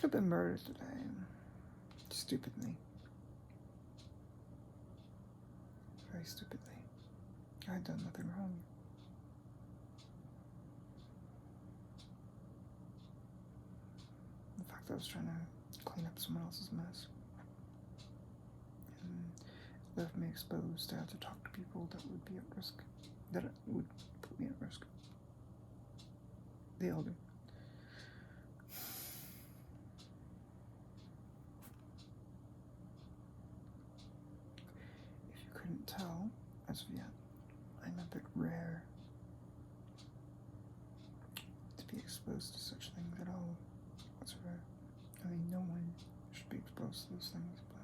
could have been murdered today. Stupidly. Very stupidly. I had done nothing wrong. In fact, I was trying to clean up someone else's mess. And it left me exposed to have to talk to people that would be at risk. That would put me at risk. They all do. If you couldn't tell, as of yet, I'm a bit rare to be exposed to such things at all whatsoever. I mean, no one should be exposed to those things, but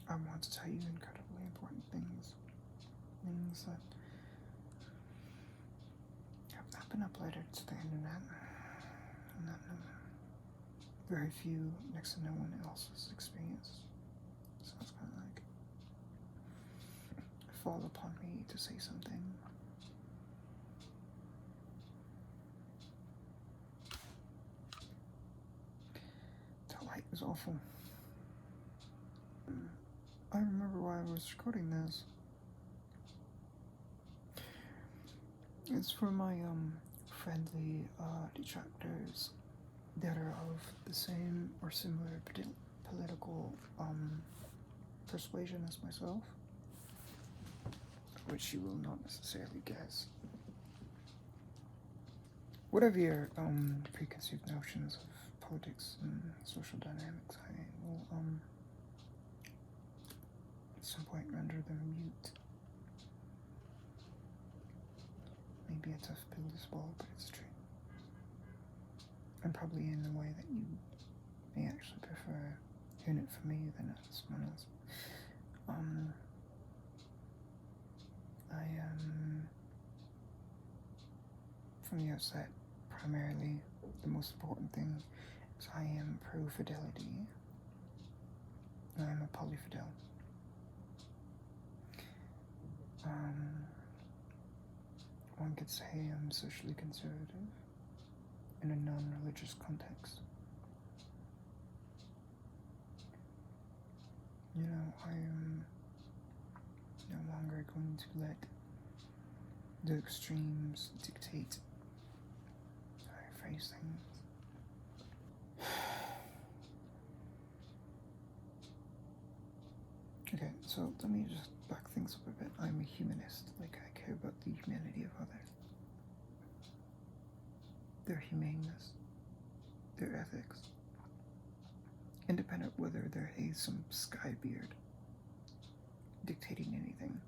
I want to tell you incredibly important things. Things that have not been uploaded to the internet, and that very few, next to no one else has experienced. So it's kind of like fall upon me to say something. The light was awful. I remember why I was recording this. It's for my friendly detractors that are of the same or similar political persuasion as myself, which you will not necessarily guess. Whatever your preconceived notions of politics and social dynamics, I will at some point render them mute. Maybe a tough pill to swallow, but it's true. And probably in a way that you may actually prefer hearing it from me than someone else. I am, from the outset, primarily, the most important thing is I am pro-fidelity. I am a polyfidel. One could say I'm socially conservative in a non-religious context. You know, I am no longer going to let the extremes dictate how I phrase things. Okay, so let me just back things up a bit. I'm a humanist, like I care about the humanity of others. Their humaneness, their ethics, independent whether there is some skybeard dictating anything.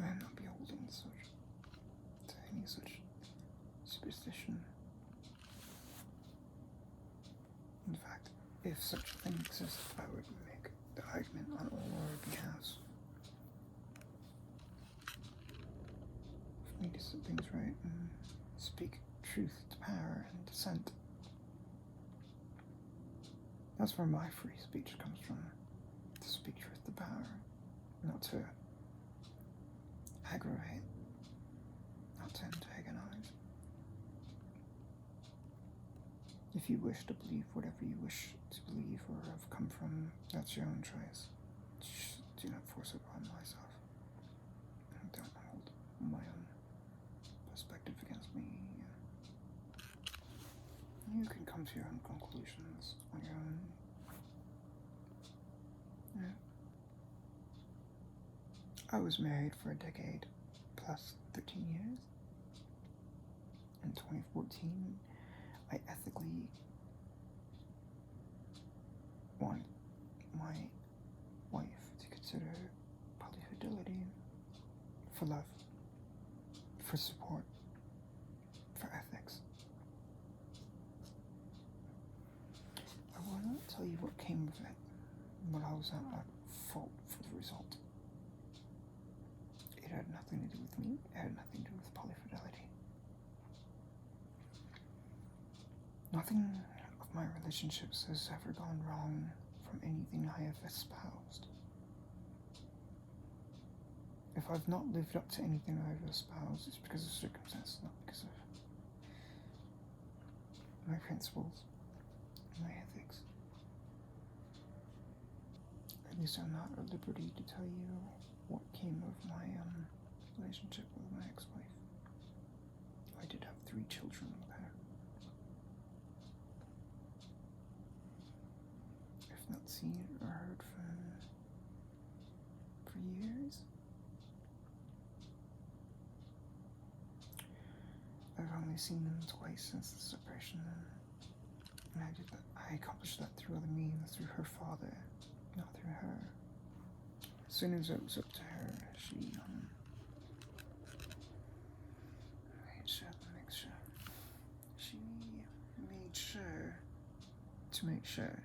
I am not beholden to any such superstition. In fact, if such a thing exists, I would make the argument on all our behalves. For me to set things right and speak truth to power and dissent. That's where my free speech comes from. To speak truth to power, not to aggravate, not to antagonize. If you wish to believe whatever you wish to believe or have come from, that's your own choice. Do not force it on myself. And don't hold my own perspective against me. You can come to your own conclusions on your own. Yeah. I was married for a decade, plus 13 years. In 2014, I ethically want my wife to consider PolyFidelity for love, for support, for ethics. I will not tell you what came of it, but I was not at fault for the result. It had nothing to do with me, it had nothing to do with PolyFidelity. Nothing of my relationships has ever gone wrong from anything I have espoused. If I've not lived up to anything I've espoused, it's because of circumstances, not because of my principles, my ethics. At least I'm not at liberty to tell you what came of my relationship with my ex-wife. I did have 3 children with her. I've not seen or heard from for years. I've only seen them twice since the suppression, and I accomplished that through other means, through her father, not through her. As soon as it was up to her, she made sure to make sure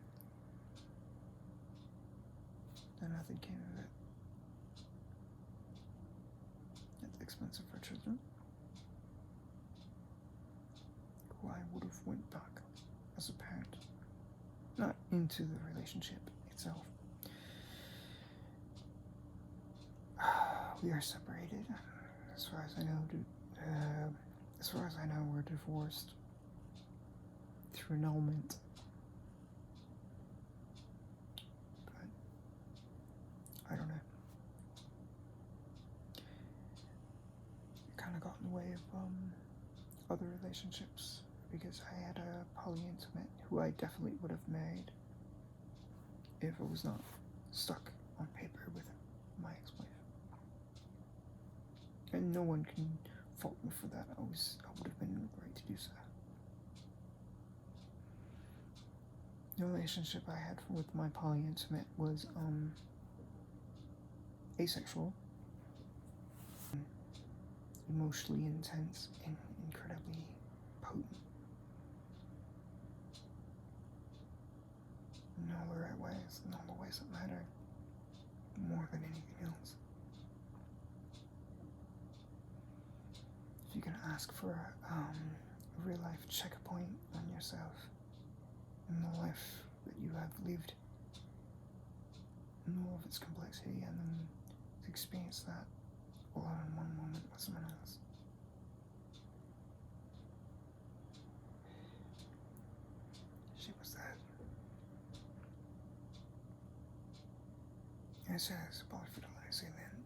that nothing came of it at the expense of her children, who I would have went back as a parent, not into the relationship itself. We are separated. As far as I know, we're divorced through annulment. But I don't know. It kind of got in the way of other relationships, because I had a poly-intimate who I definitely would have married if it was not stuck on paper with my ex-wife. And no one can fault me for that. I would have been in the right to do so. The relationship I had with my poly-intimate was asexual, emotionally intense, and incredibly potent. In all the right ways, in all the ways that matter, more than anything else. If you can ask for a real life checkpoint on yourself in the life that you have lived, in all of its complexity, and then to experience that all in one moment with someone else. She was that. It says PolyFidelity, then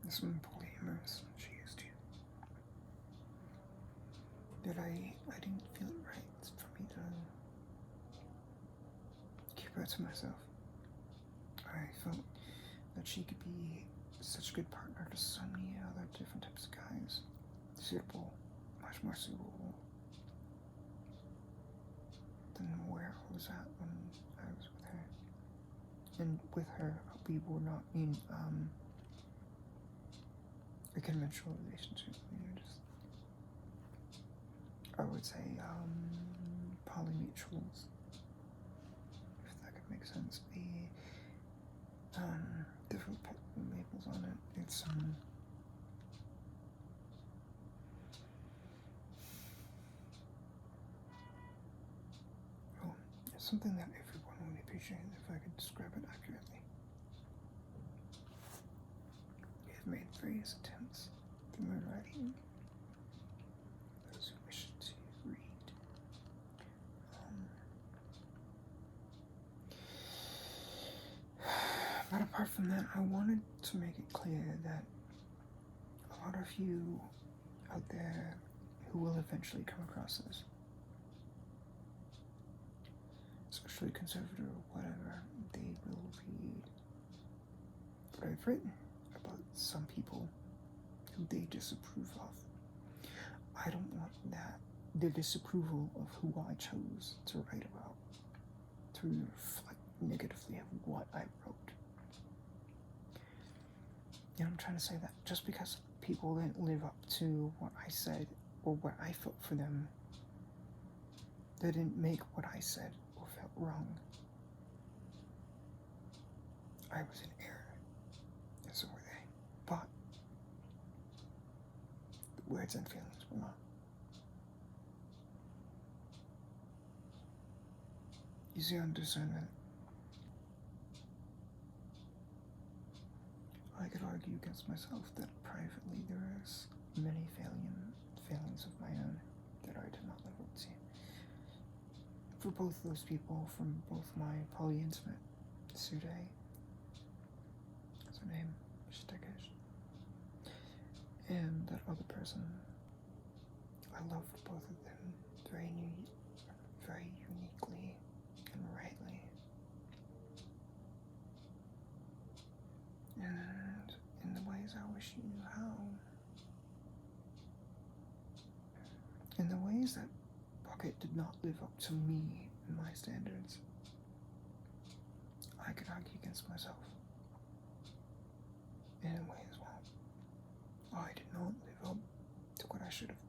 there's some polyamorous she used to. That I didn't feel it right for me to keep her to myself. I felt that she could be such a good partner to so many other different types of guys. Suitable, much more suitable than where I was at when I was with her. And with her, we were not in a conventional relationship. We were just, I would say, polymutuals, if that could make sense. The different labels on it. It's something that everyone would appreciate if I could describe it accurately. We have made various attempts through my writing. Those who wish to read. But apart from that, I wanted to make it clear that a lot of you out there who will eventually come across this, especially conservative or whatever, they will read what I've written about some people who they disapprove of. I don't want the disapproval of who I chose to write about to reflect negatively of what I wrote. You know, I'm trying to say that just because people didn't live up to what I said or what I felt for them, they didn't make what I said or felt wrong. I was in error, and so were they. But the words and feelings were not. easy on discernment. I could argue against myself that privately there is many failings of my own that I did not live up to. For both those people, from both my poly-intimate, Sude, that's her name, Shitekish, and that other person, I loved both of them very uniquely and rightly. And in the ways I wish you knew how. In the ways that Bukkit did not live up to me and my standards, I could argue against myself. In a way as well. I did not live up to what I should have